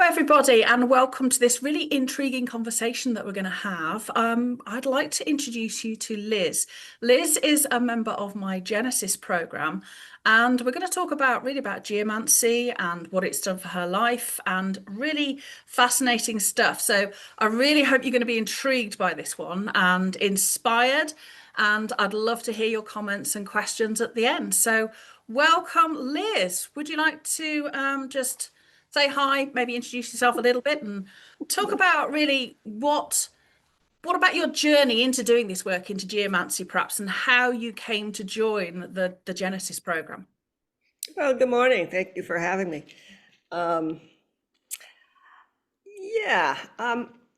everybody, and welcome to this really intriguing conversation that we're going to have. I'd like to introduce you to Liz. Liz is a member of my Genesis program, and we're going to talk about geomancy and what it's done for her life, and really fascinating stuff. So I really hope you're going to be intrigued by this one and inspired, and I'd love to hear your comments and questions at the end. So welcome, Liz. Would you like to just say hi, maybe introduce yourself a little bit and talk about really what about your journey into doing this work, into geomancy perhaps, and how you came to join the Genesis program. Well, good morning. Thank you for having me. Yeah,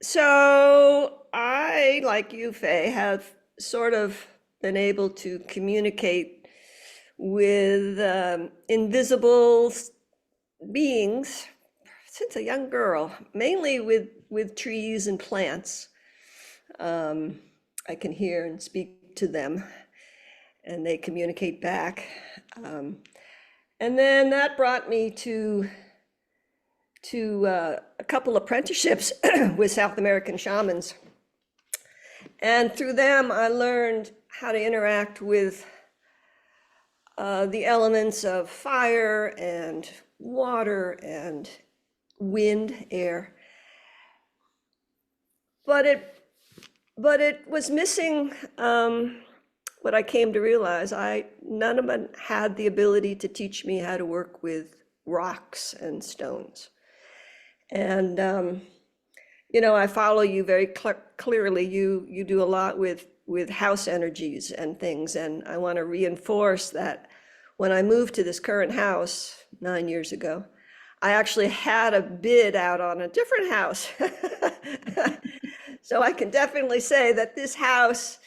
so I, like you, Faye, have sort of been able to communicate with invisible beings since a young girl, mainly with trees and plants. I can hear and speak to them, and they communicate back. And then that brought me to a couple apprenticeships with South American shamans. And through them, I learned how to interact with the elements of fire and water and wind, air. But it was missing what I came to realize. None of them had the ability to teach me how to work with rocks and stones. And I follow you very clearly. You do a lot with house energies and things, and I want to reinforce that when I moved to this current house 9 years ago, I actually had a bid out on a different house. So I can definitely say that this house,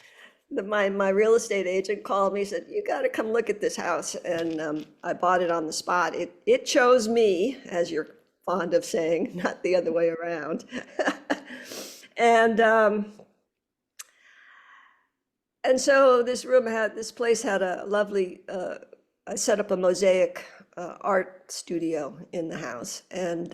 my real estate agent called me, said, you got to come look at this house. And I bought it on the spot. It chose me, as you're fond of saying, not the other way around. And so this place had a lovely, I set up a mosaic art studio in the house. And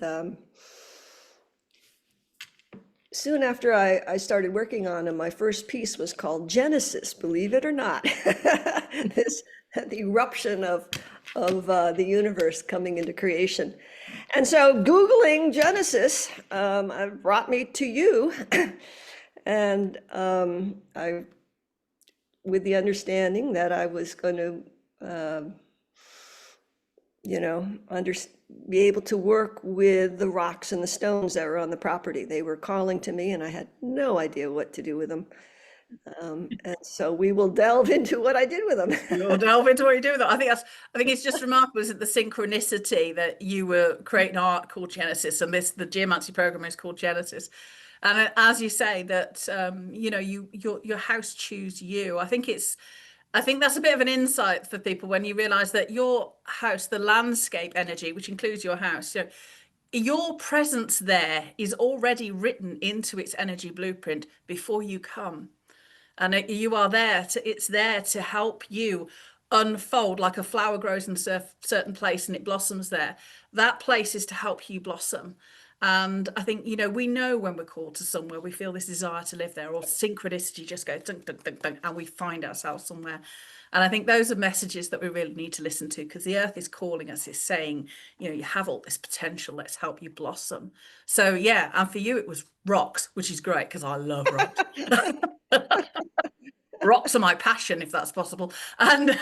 soon after I started working on it, my first piece was called Genesis, believe it or not. The eruption of the universe coming into creation. And so Googling Genesis brought me to you. And with the understanding that I was going to be able to work with the rocks and the stones that were on the property. They were calling to me and I had no idea what to do with them. And so we will delve into what I did with them. You'll delve into what you do with them. I think it's just remarkable, isn't it, the synchronicity that you were creating art called Genesis, and the geomancy program is called Genesis. And as you say that, your house choose you. I think that's a bit of an insight for people when you realize that your house, the landscape energy, which includes your house, your presence there is already written into its energy blueprint before you come. And you are there it's there to help you unfold, like a flower grows in a certain place and it blossoms there. That place is to help you blossom. And I think, we know when we're called to somewhere, we feel this desire to live there, or synchronicity just goes dunk, dunk, dunk, dunk, and we find ourselves somewhere. And I think those are messages that we really need to listen to, because the earth is calling us, is saying, you have all this potential, let's help you blossom. So yeah, and for you, it was rocks, which is great because I love rocks. Rocks are my passion, if that's possible. And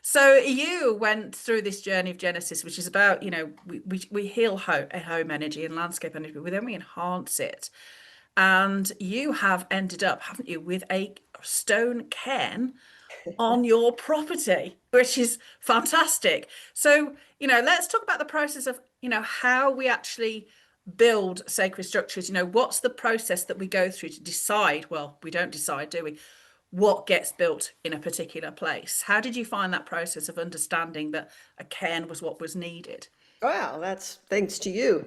so you went through this journey of Genesis, which is about, we heal home energy and landscape energy, but then we enhance it. And you have ended up, haven't you, with a stone cairn on your property, which is fantastic. So, let's talk about the process of, how we actually build sacred structures. What's the process that we go through to decide? Well, we don't decide, do we? What gets built in a particular place? How did you find that process of understanding that a cairn was what was needed? Wow, that's thanks to you.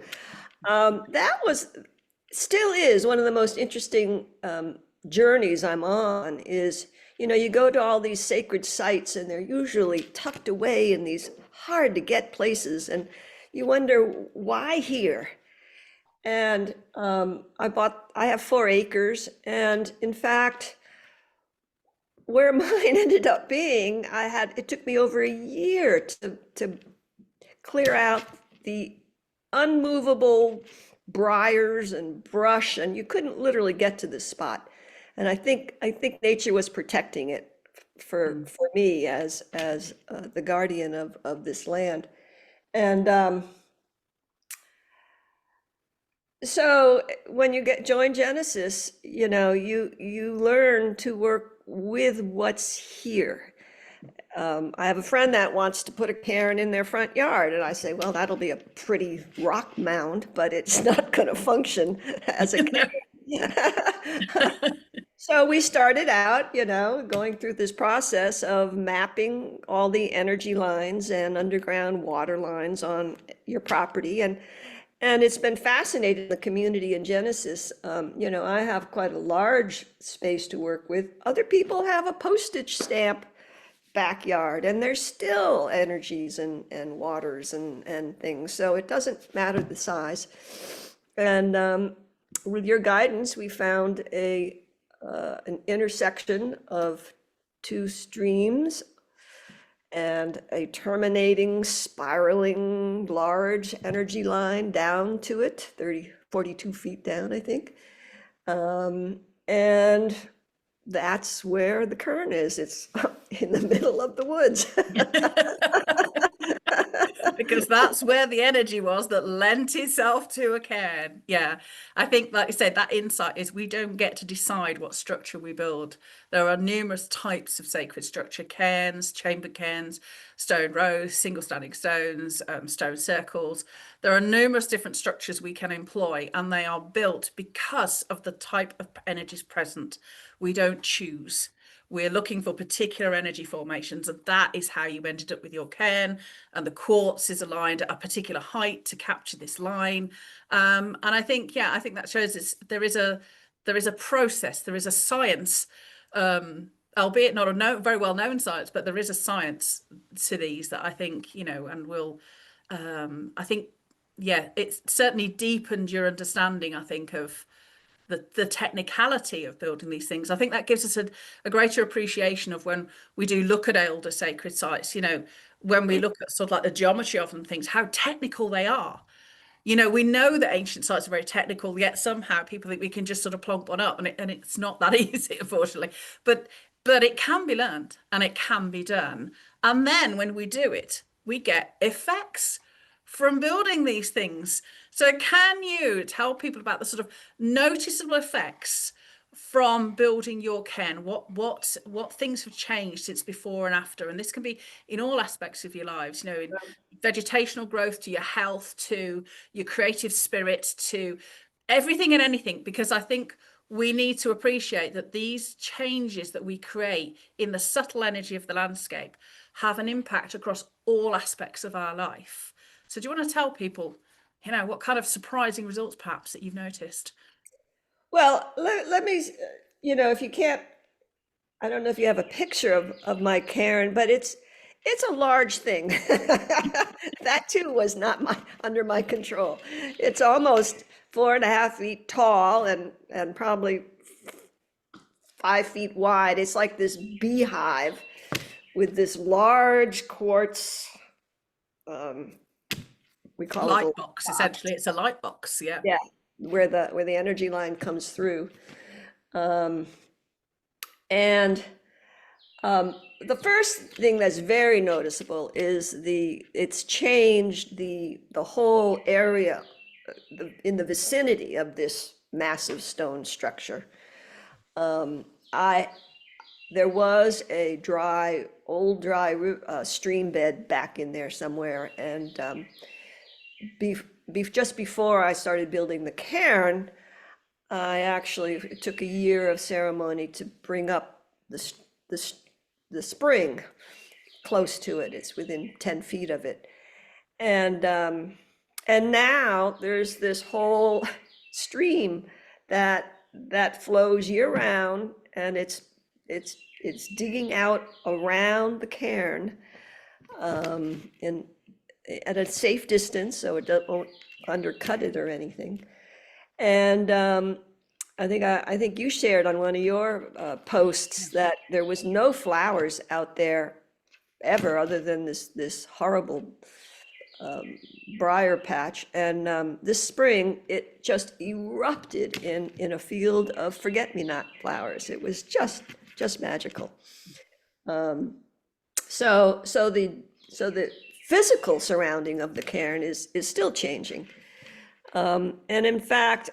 That still is one of the most interesting journeys I'm on. Is you go to all these sacred sites and they're usually tucked away in these hard to get places, and you wonder why here. And I have 4 acres, and in fact, where mine ended up being, it took me over a year to clear out the unmovable briars and brush, and you couldn't literally get to this spot. And I think nature was protecting it for me as the guardian of this land. And so when you join Genesis, you learn to work with what's here. I have a friend that wants to put a cairn in their front yard, and I say, well, that'll be a pretty rock mound, but it's not going to function as a cairn. So we started out, going through this process of mapping all the energy lines and underground water lines on your property. And it's been fascinating, the community in Genesis. I have quite a large space to work with. Other people have a postage stamp backyard, and there's still energies and waters and things. So it doesn't matter the size. And with your guidance, we found an intersection of 2 streams and a terminating, spiraling, large energy line down to it, 42 feet down, I think. And that's where the Cairn is. It's in the middle of the woods. Because that's where the energy was that lent itself to a cairn. Yeah, I think, like I said, that insight is we don't get to decide what structure we build. There are numerous types of sacred structure: cairns, chamber cairns, stone rows, single standing stones, stone circles. There are numerous different structures we can employ, and they are built because of the type of energies present. We don't choose. We're looking for particular energy formations, and that is how you ended up with your cairn. And the quartz is aligned at a particular height to capture this line. And I think that shows us there is a process, there is a science, albeit not a very well known science, but there is a science to these that I think, and will, I think, it's certainly deepened your understanding, I think, of the technicality of building these things. I think that gives us a greater appreciation of when we do look at older sacred sites, when we look at sort of like the geometry of them, things, how technical they are. We know that ancient sites are very technical, yet somehow people think we can just sort of plonk one up, and it's not that easy, unfortunately. But it can be learned, and it can be done. And then when we do it, we get effects from building these things. So can you tell people about the sort of noticeable effects from building your cairn? What things have changed since before and after? And this can be in all aspects of your lives, in vegetational growth, to your health, to your creative spirit, to everything and anything, because I think we need to appreciate that these changes that we create in the subtle energy of the landscape have an impact across all aspects of our life. So do you want to tell people, what kind of surprising results perhaps that you've noticed? Well, let me, if you can't, I don't know if you have a picture of my cairn, but it's a large thing. That too was not under my control. It's almost 4.5 feet tall and probably 5 feet wide. It's like this beehive with this large quartz, we call it Light box, essentially. It's a light box, yeah. Yeah, where the energy line comes through. And the first thing that's very noticeable is it's changed the whole area in the vicinity of this massive stone structure. There was a old dry stream bed back in there somewhere, and just before I started building the cairn, it took a year of ceremony to bring up the spring close to it. It's within 10 feet of it. And now there's this whole stream that flows year round, and it's digging out around the cairn, at a safe distance, so it won't undercut it or anything. And I think you shared on one of your posts that there was no flowers out there ever other than this horrible briar patch. And this spring, it just erupted in a field of forget-me-not flowers. It was just magical. So the physical surrounding of the cairn is still changing. And in fact,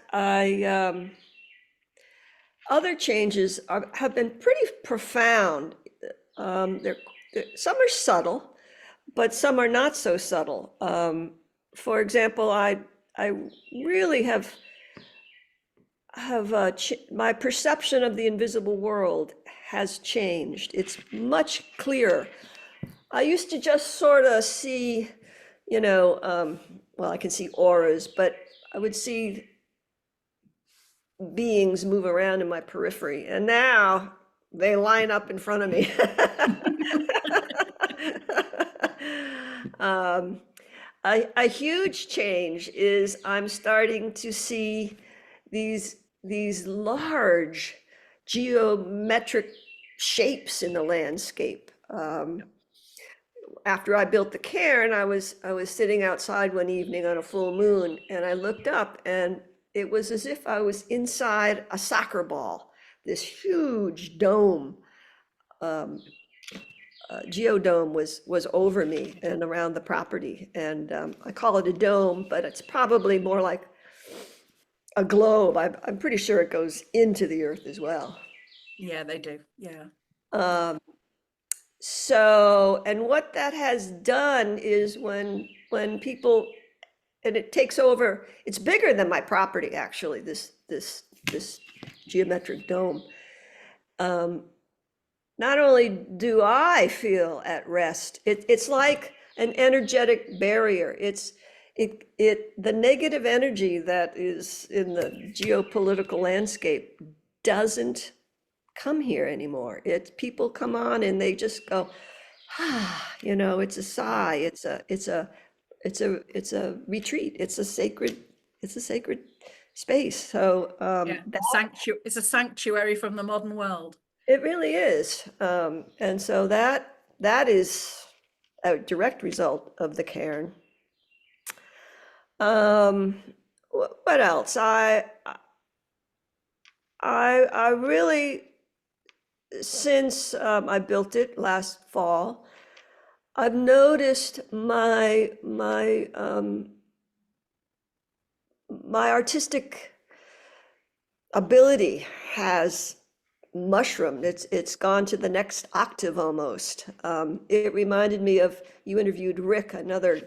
other changes have been pretty profound. Some are subtle, but some are not so subtle. For example, I really have my perception of the invisible world has changed. It's much clearer. I used to just sort of see, well, I can see auras, but I would see beings move around in my periphery, and now they line up in front of me. A huge change is I'm starting to see these large geometric shapes in the landscape. After I built the cairn, I was sitting outside one evening on a full moon, and I looked up, and it was as if I was inside a soccer ball. This huge dome, geodome was over me and around the property, and I call it a dome, but it's probably more like a globe. I'm pretty sure it goes into the earth as well. Yeah, they do. Yeah. So, and what that has done is when people, and it takes over, it's bigger than my property, actually, this geometric dome. Not only do I feel at rest, it's like an energetic barrier. The negative energy that is in the geopolitical landscape doesn't come here anymore. It's people come on and they just go, it's a sigh. It's a retreat. It's a sacred space. So Yeah, it's a sanctuary from the modern world. it really is. And so that is a direct result of the cairn. What else? I really, since I built it last fall, I've noticed my artistic ability has mushroomed. It's gone to the next octave almost. It reminded me of, you interviewed Rick, another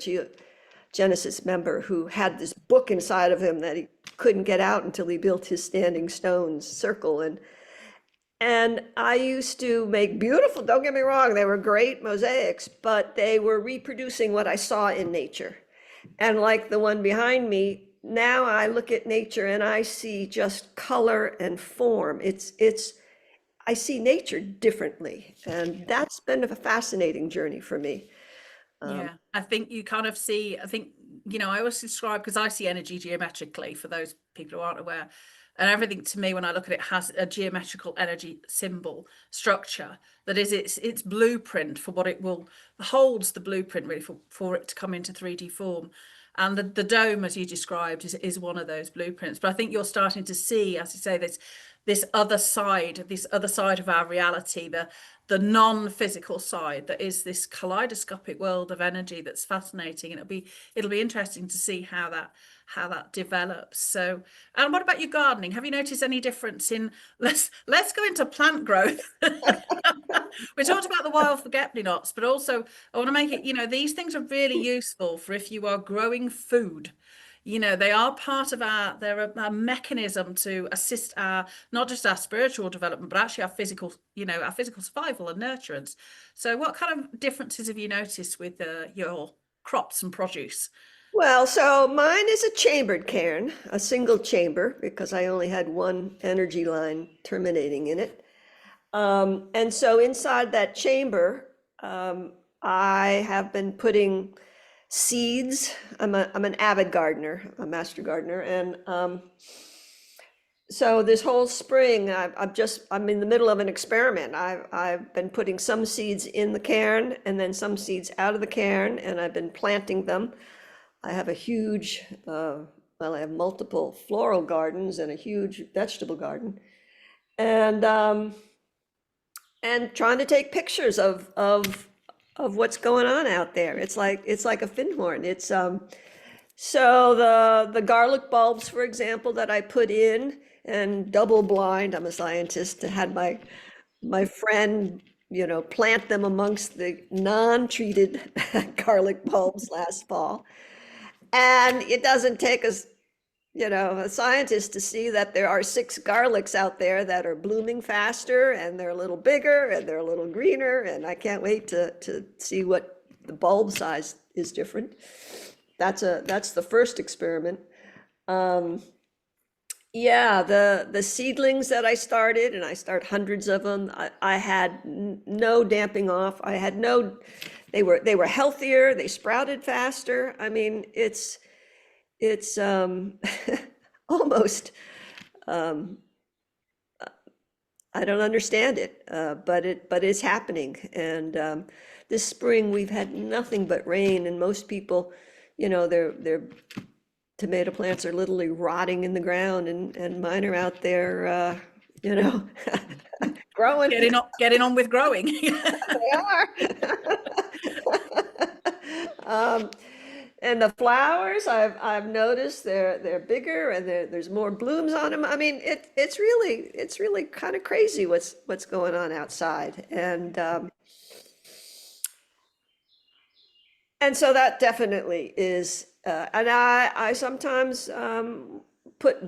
Genesis member, who had this book inside of him that he couldn't get out until he built his standing stones circle. And I used to make beautiful, don't get me wrong, they were great mosaics, but they were reproducing what I saw in nature. And like the one behind me, now I look at nature and I see just color and form. I see nature differently. And that's been a fascinating journey for me. Yeah, I think you kind of see, I always describe, because I see energy geometrically, for those people who aren't aware, and everything to me, when I look at it, has a geometrical energy symbol structure that is its blueprint for what it will, holds the blueprint really for it to come into 3D form. And the dome, as you described, is one of those blueprints. But I think you're starting to see, as you say, this other side of our reality, the non-physical side, that is this kaleidoscopic world of energy that's fascinating. And it'll be interesting to see how that develops. So, and what about your gardening? Have you noticed any difference in, let's go into plant growth. We talked about the wild forget-me-nots, but also I want to make it, these things are really useful for if you are growing food. They are part of they're a mechanism to assist not just our spiritual development, but actually our physical survival and nurturance. So what kind of differences have you noticed with your crops and produce? Well, so mine is a chambered cairn, a single chamber, because I only had one energy line terminating in it. And so inside that chamber, I have been putting seeds. I'm an avid gardener, a master gardener, and so this whole spring, I'm in the middle of an experiment. I've been putting some seeds in the cairn and then some seeds out of the cairn, and I've been planting them. I have a huge, well, I have multiple floral gardens and a huge vegetable garden, and trying to take pictures of what's going on out there. It's like a Finhorn. So the garlic bulbs, for example, that I put in, and double blind, I'm a scientist, had my friend, plant them amongst the non-treated garlic bulbs last fall. And it doesn't take us, a scientist to see that there are 6 garlics out there that are blooming faster, and they're a little bigger and they're a little greener, and I can't wait to see what the bulb size is different. That's the first experiment. Yeah, the seedlings that I started, and I start hundreds of them, I had no damping off. They were healthier, they sprouted faster. I mean, it's almost, I don't understand it, but it's happening. And this spring we've had nothing but rain, and most people, their tomato plants are literally rotting in the ground, and mine are out there, growing. Getting on with growing. They are. And the flowers, I've noticed they're bigger, and there's more blooms on them. I mean, it's really kind of crazy what's going on outside, and so that definitely is. And I sometimes put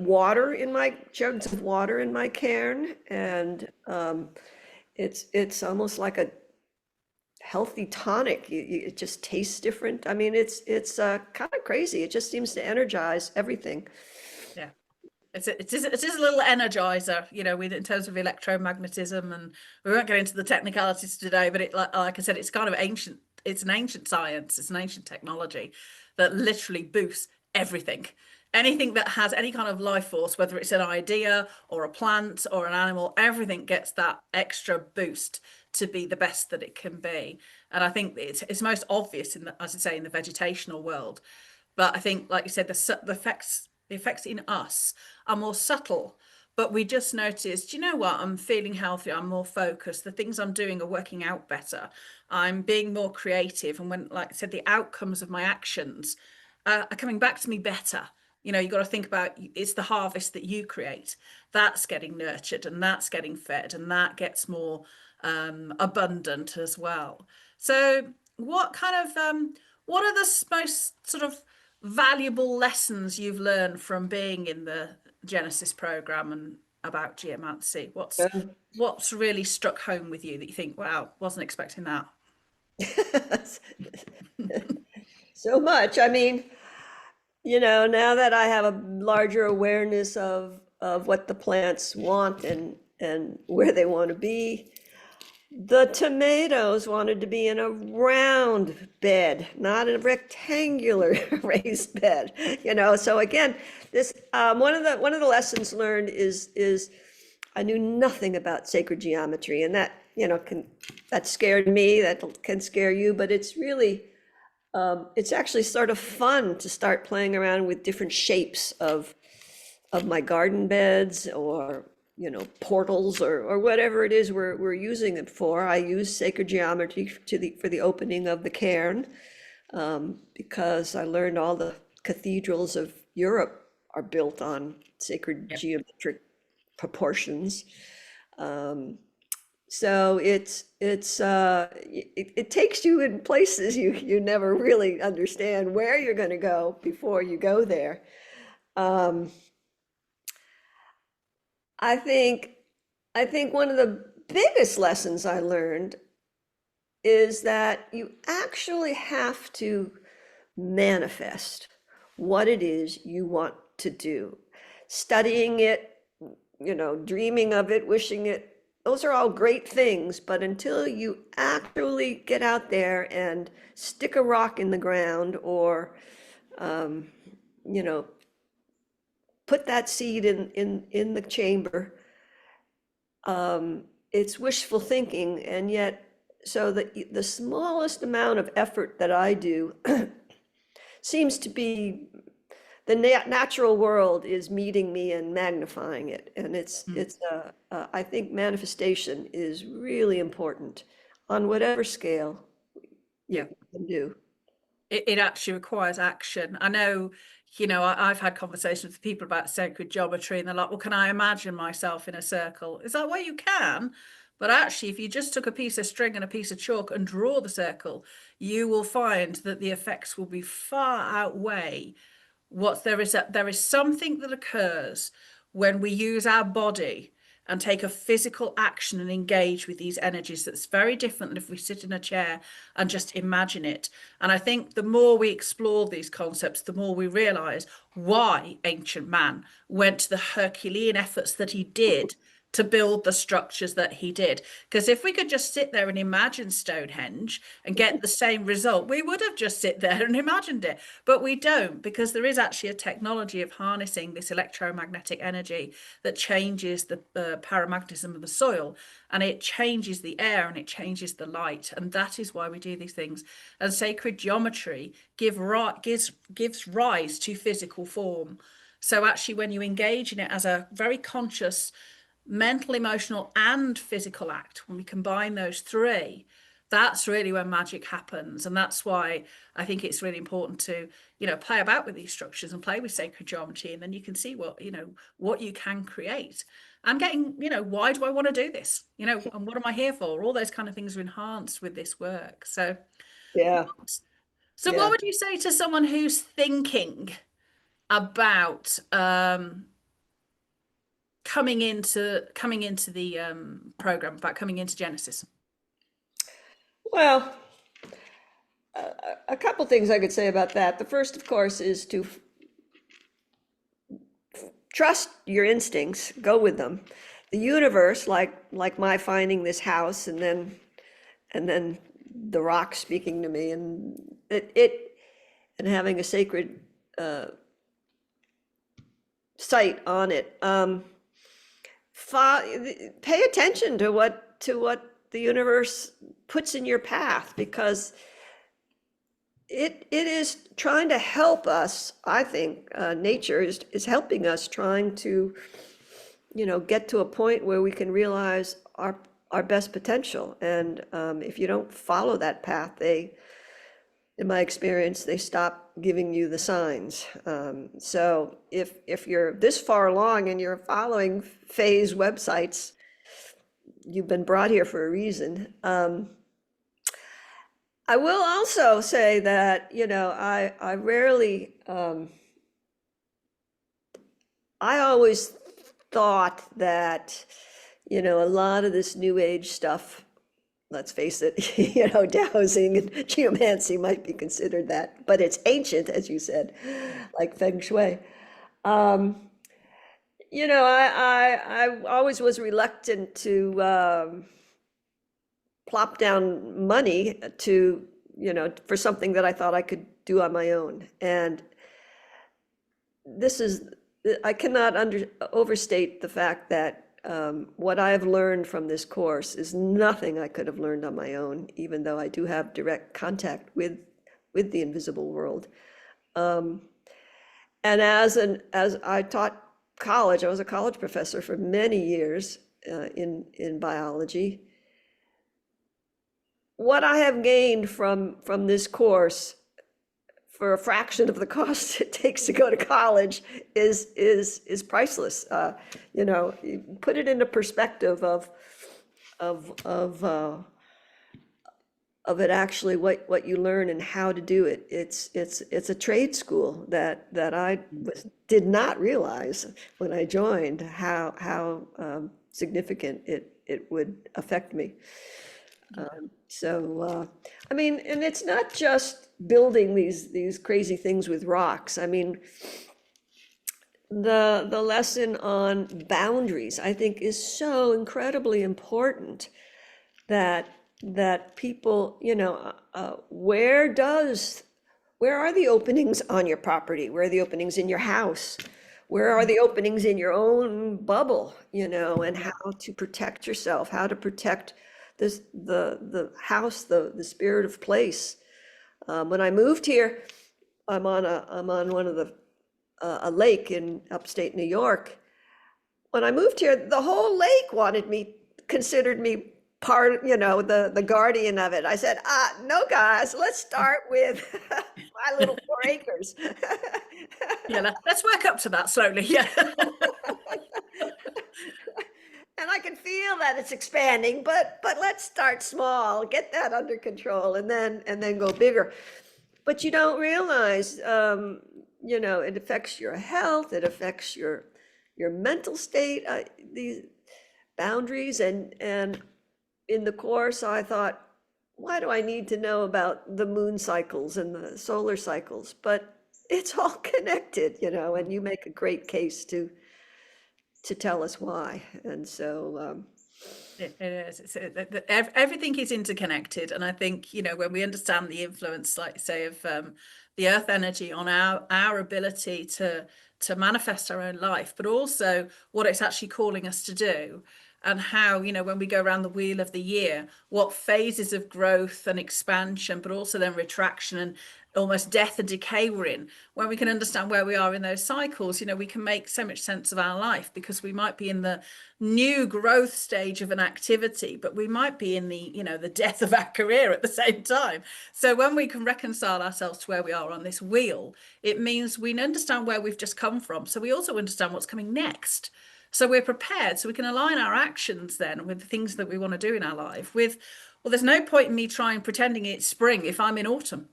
jugs of water in my cairn, and it's almost like a healthy tonic. It just tastes different. I mean, it's kind of crazy. It just seems to energize everything. Yeah, it's a little energizer, in terms of electromagnetism, and we won't get into the technicalities today. But like I said, it's kind of ancient. It's an ancient science. It's an ancient technology that literally boosts everything. Anything that has any kind of life force, whether it's an idea or a plant or an animal, everything gets that extra boost to be the best that it can be. And I think it's most obvious as I say, in the vegetational world. But I think, like you said, the effects in us are more subtle. But we just noticed, you know what, I'm feeling healthier, I'm more focused, the things I'm doing are working out better, I'm being more creative. And when, like I said, the outcomes of my actions are coming back to me better. You've got to think about, it's the harvest that you create. That's getting nurtured, and that's getting fed, and that gets more abundant as well. So what are the most sort of valuable lessons you've learned from being in the Genesis program and about geomancy? What's really struck home with you that you think, wow, wasn't expecting that? So much. I mean, now that I have a larger awareness of what the plants want and where they want to be, the tomatoes wanted to be in a round bed, not a rectangular raised bed. So again, this one of the lessons learned is I knew nothing about sacred geometry, and that that scared me. That can scare you, but it's really it's actually sort of fun to start playing around with different shapes of my garden beds, or portals, or whatever it is we're using it for. I use sacred geometry for the opening of the cairn, because I learned all the cathedrals of Europe are built on sacred geometric proportions. So it takes you in places you never really understand where you're going to go before you go there. I think one of the biggest lessons I learned is that you actually have to manifest what it is you want to do. Studying it, dreaming of it, wishing it those are all great things, but until you actually get out there and stick a rock in the ground or, you know, put that seed in the chamber, it's wishful thinking. And yet, so the smallest amount of effort that I do seems to be the natural world is meeting me and magnifying it. And I think manifestation is really important on whatever scale Yeah. you can do. It actually requires action. I know, I've had conversations with people about sacred geometry, and they're like, well, can I imagine myself in a circle? It's like, well, you can, but actually, if you just took a piece of string and a piece of chalk and draw the circle, you will find that the effects will be far outweigh what there is something that occurs when we use our body and take a physical action and engage with these energies that's very different than if we sit in a chair and just imagine it. And I think the more we explore these concepts, the more we realize why ancient man went to the Herculean efforts that he did to build the structures that he did. Because if we could just sit there and imagine Stonehenge and get the same result, we would have just sit there and imagined it. But we don't, because there is actually a technology of harnessing this electromagnetic energy that changes the paramagnetism of the soil, and it changes the air and it changes the light. And that is why we do these things. And sacred geometry gives rise to physical form. So actually, when you engage in it as a very conscious mental, emotional, and physical act, when we combine those three, that's really when magic happens. And that's why I think it's really important to, play about with these structures and play with sacred geometry. And then you can see what you can create. And getting, why do I want to do this? And what am I here for? All those kind of things are enhanced with this work. So, Yeah. so Yeah. what would you say to someone who's thinking about coming into the program, about coming into Genesis? Well, a couple things I could say about that. The first, of course, is to trust your instincts, go with them. The universe, like my finding this house and then the rock speaking to me, and it and having a sacred site on it. Pay attention to what the universe puts in your path, because it is trying to help us. I think nature is helping us, trying to get to a point where we can realize our best potential. And if you don't follow that path, in my experience, they stop giving you the signs. So if you're this far along and you're following phase websites, you've been brought here for a reason. I will also say that, I rarely, I always thought that, a lot of this new age stuff, let's face it, dowsing and geomancy might be considered that, but it's ancient, as you said, like feng shui. I always was reluctant to plop down money to, for something that I thought I could do on my own. And I cannot overstate the fact that what I have learned from this course is nothing I could have learned on my own, even though I do have direct contact with the invisible world. And as I taught college, I was a college professor for many years in biology. What I have gained from this course, for a fraction of the cost it takes to go to college, is priceless. You put it into perspective of it actually, what you learn and how to do it. It's a trade school that I did not realize when I joined how significant it would affect me. I mean, and it's not just building these crazy things with rocks. I mean, the lesson on boundaries, I think, is so incredibly important that people, where are the openings on your property? Where are the openings in your house? Where are the openings in your own bubble, and Yeah. how to protect yourself, how to protect the house, the spirit of place. When I moved here, I'm on one of a lake in upstate New York. When I moved here, the whole lake considered me part, the guardian of it. I said, no, guys, let's start with my little 4 acres. Yeah, let's work up to that slowly. Yeah. And I can feel that it's expanding, but let's start small, get that under control, and then go bigger. But you don't realize, it affects your health, it affects your mental state, these boundaries, and in the course, I thought, why do I need to know about the moon cycles and the solar cycles? But it's all connected, and you make a great case to tell us why. And so, It is. Everything is interconnected, and I think when we understand the influence, like say, of the Earth energy on our ability to manifest our own life, but also what it's actually calling us to do, and how when we go around the wheel of the year, what phases of growth and expansion, but also then retraction and almost death and decay we're in. When we can understand where we are in those cycles, we can make so much sense of our life, because we might be in the new growth stage of an activity, but we might be in the death of our career at the same time. So when we can reconcile ourselves to where we are on this wheel, it means we understand where we've just come from, so we also understand what's coming next. So we're prepared, so we can align our actions then with the things that we want to do in our life with, well, there's no point in me trying pretending it's spring if I'm in autumn,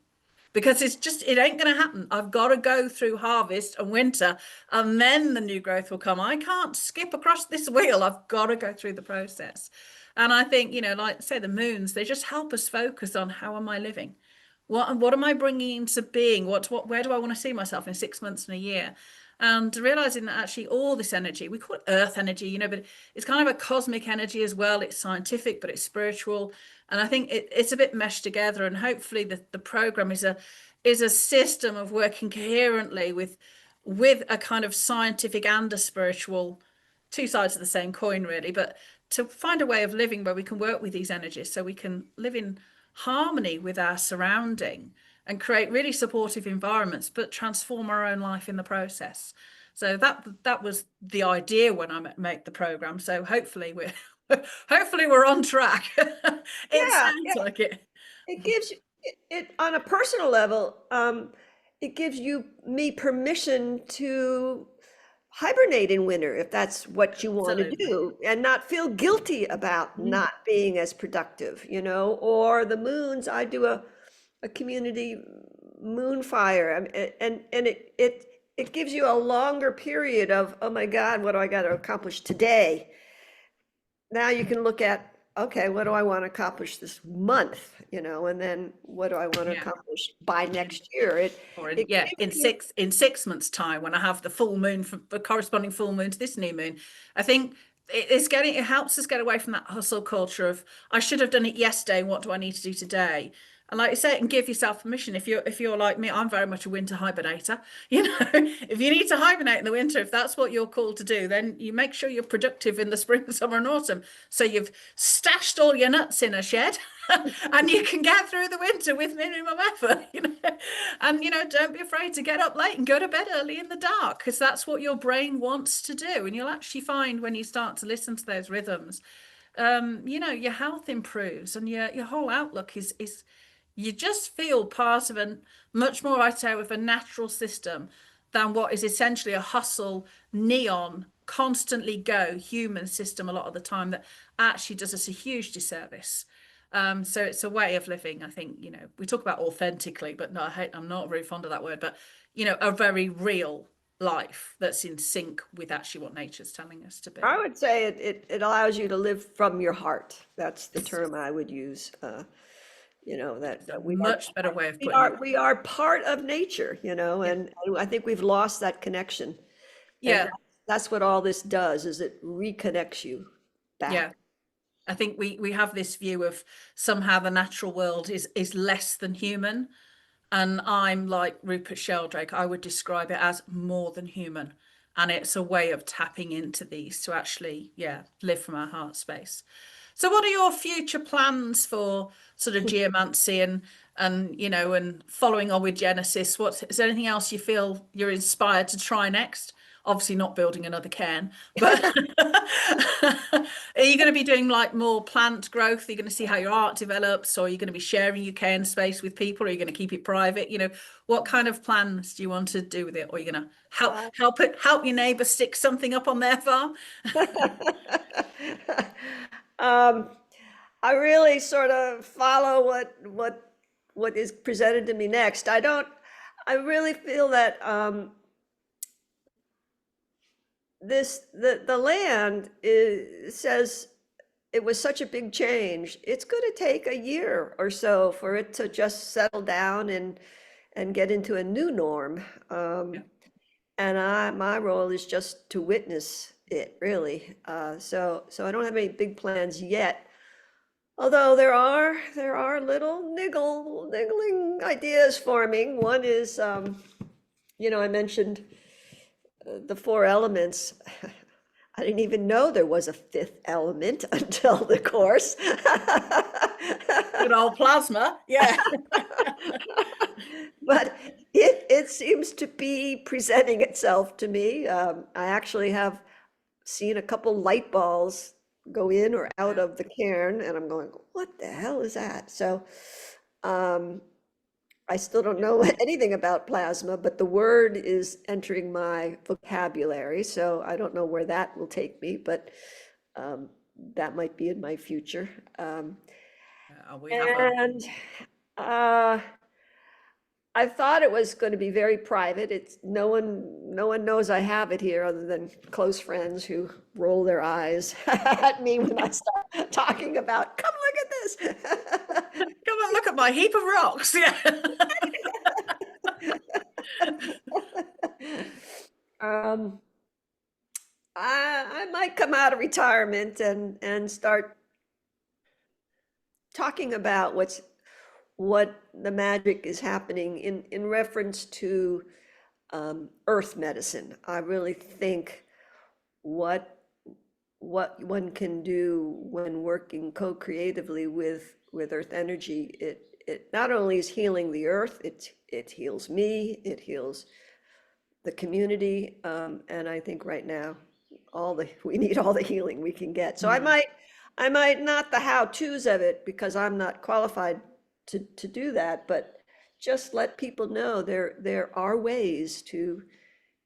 because it ain't going to happen. I've got to go through harvest and winter, and then the new growth will come. I can't skip across this wheel. I've got to go through the process. And I think, like say the moons, they just help us focus on, how am I living? What am I bringing into being? Where do I want to see myself in 6 months and a year? And realizing that actually all this energy, we call it earth energy, but it's kind of a cosmic energy as well. It's scientific, but it's spiritual. And I think it's a bit meshed together. And hopefully the program is a system of working coherently with a kind of scientific and a spiritual, two sides of the same coin, really. But to find a way of living where we can work with these energies, so we can live in harmony with our surrounding and create really supportive environments, but transform our own life in the process. So that was the idea when I made the program. So hopefully we're on track. It yeah, sounds like it. it gives you on a personal level, it gives me permission to hibernate in winter if that's what you want to Absolutely. do, and not feel guilty about Mm. not being as productive, or the moons. I do a community moon fire, and it gives you a longer period of, oh my God, what do I got to accomplish today? Now you can look at, okay, what do I want to accomplish this month, and then what do I want to Yeah. accomplish by next year? Or It gives in you, 6 months' time, when I have the full moon, for the corresponding full moon to this new moon, I think it helps us get away from that hustle culture of, I should have done it yesterday. What do I need to do today? And like you say, and give yourself permission. If you're like me, I'm very much a winter hibernator. If you need to hibernate in the winter, if that's what you're called to do, then you make sure you're productive in the spring, summer, and autumn. So you've stashed all your nuts in a shed, and you can get through the winter with minimum effort. And don't be afraid to get up late and go to bed early in the dark, because that's what your brain wants to do. And you'll actually find, when you start to listen to those rhythms, your health improves, and your whole outlook is you just feel part of a much more, I'd say, with a natural system than what is essentially a hustle, neon, constantly go human system a lot of the time, that actually does us a huge disservice. So it's a way of living. I think, we talk about authentically, but no, I'm not very fond of that word, but, a very real life that's in sync with actually what nature's telling us to I be. would say it allows you to live from your heart. That's the term I would use. It's a That much better way of putting it. we are part of nature, Yeah. and I think we've lost that connection. And Yeah, that's what all this does, is it reconnects you yeah. back. I think we have this view of somehow the natural world is less than human. And I'm like Rupert Sheldrake, I would describe it as more than human. And it's a way of tapping into these to actually, yeah, live from our heart space. So what are your future plans for sort of geomancy and and following on with Genesis? Is there anything else you feel you're inspired to try next? Obviously not building another cairn, but are you going to be doing like more plant growth? Are you going to see how your art develops, or are you going to be sharing your cairn space with people? Or are you going to keep it private? What kind of plans do you want to do with it? Or are you going to Uh, help your neighbor stick something up on their farm? um, I really sort of follow what is presented to me next. I really feel that the land says it was such a big change. It's going to take a year or so for it to just settle down and get into a new norm. Yeah. And my role is just to witness it, really. So I don't have any big plans yet. Although there are little niggling ideas forming. One is, I mentioned the four elements. I didn't even know there was a fifth element until the course. Good old plasma. Yeah. But it seems to be presenting itself to me. I actually have seen a couple light balls go in or out of the cairn, and I'm going, what the hell is that? So um, I still don't know anything about plasma, but the word is entering my vocabulary, so I don't know where that will take me, but um, that might be in my future. We have a And uh, I thought it was going to be very private. It's no one knows I have it here other than close friends who roll their eyes at me when I start talking about, come look at this. come and look at my heap of rocks. Yeah. Um, I might come out of retirement and start talking about what the magic is happening in reference to earth medicine. I really think what one can do when working co-creatively with earth energy, it not only is healing the earth, it heals me, it heals the community, and I think right now we need all the healing we can get. So Mm. I might not the how-tos of it because I'm not qualified to do that, but just let people know there are ways to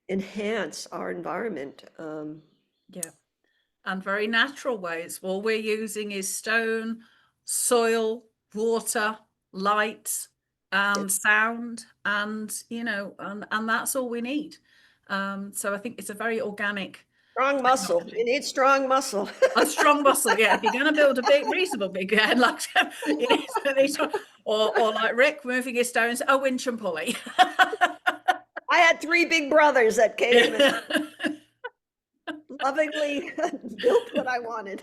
enhance our environment. Yeah. And very natural ways. All we're using is stone, soil, water, light, and sound, and that's all we need. So I think it's a very organic Strong muscle. technology. You need strong muscle. A strong muscle, yeah. If you're going to build a reasonable big head, like you need or like Rick moving his stones, a winch and pulley. I had three big brothers that came and Yeah. lovingly built what I wanted.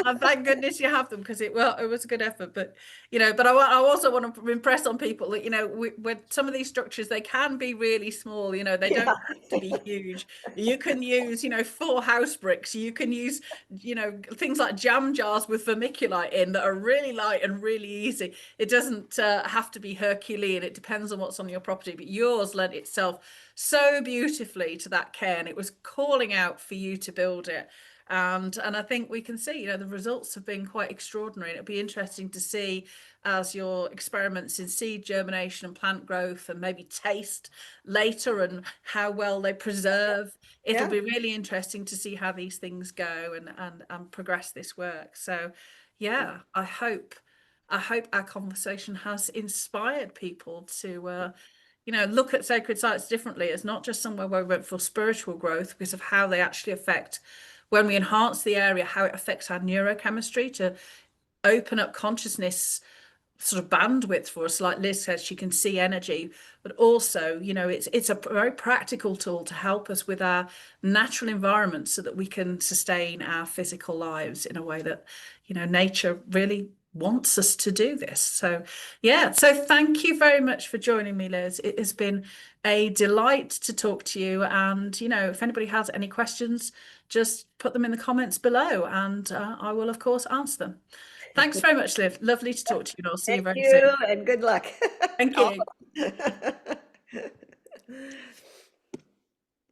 And thank goodness you have them, because it was a good effort. But I also want to impress on people that with some of these structures, they can be really small. They don't Yeah. have to be huge. You can use 4 house bricks. You can use things like jam jars with vermiculite in that are really light and really easy. It doesn't have to be Herculean. It depends on what's on your property. But yours lent itself so beautifully to that cairn. It was calling out for you to build it. And I think we can see, the results have been quite extraordinary. And it'll be interesting to see as your experiments in seed germination and plant growth and maybe taste later and how well they preserve. It'll Yeah. be really interesting to see how these things go and progress this work. So yeah, I hope our conversation has inspired people to look at sacred sites differently. It's not just somewhere where we went for spiritual growth, because of how they actually affect, when we enhance the area, how it affects our neurochemistry to open up consciousness sort of bandwidth for us. Like Liz says, she can see energy, but also, it's a very practical tool to help us with our natural environment so that we can sustain our physical lives in a way that, nature really wants us to do this. So yeah, so thank you very much for joining me, Liz. It has been a delight to talk to you. And, if anybody has any questions, just put them in the comments below, and I will, of course, answer them. Thanks very much, Liv. Lovely to talk to you, and I'll see you Thank very soon. you and good luck. Thank you.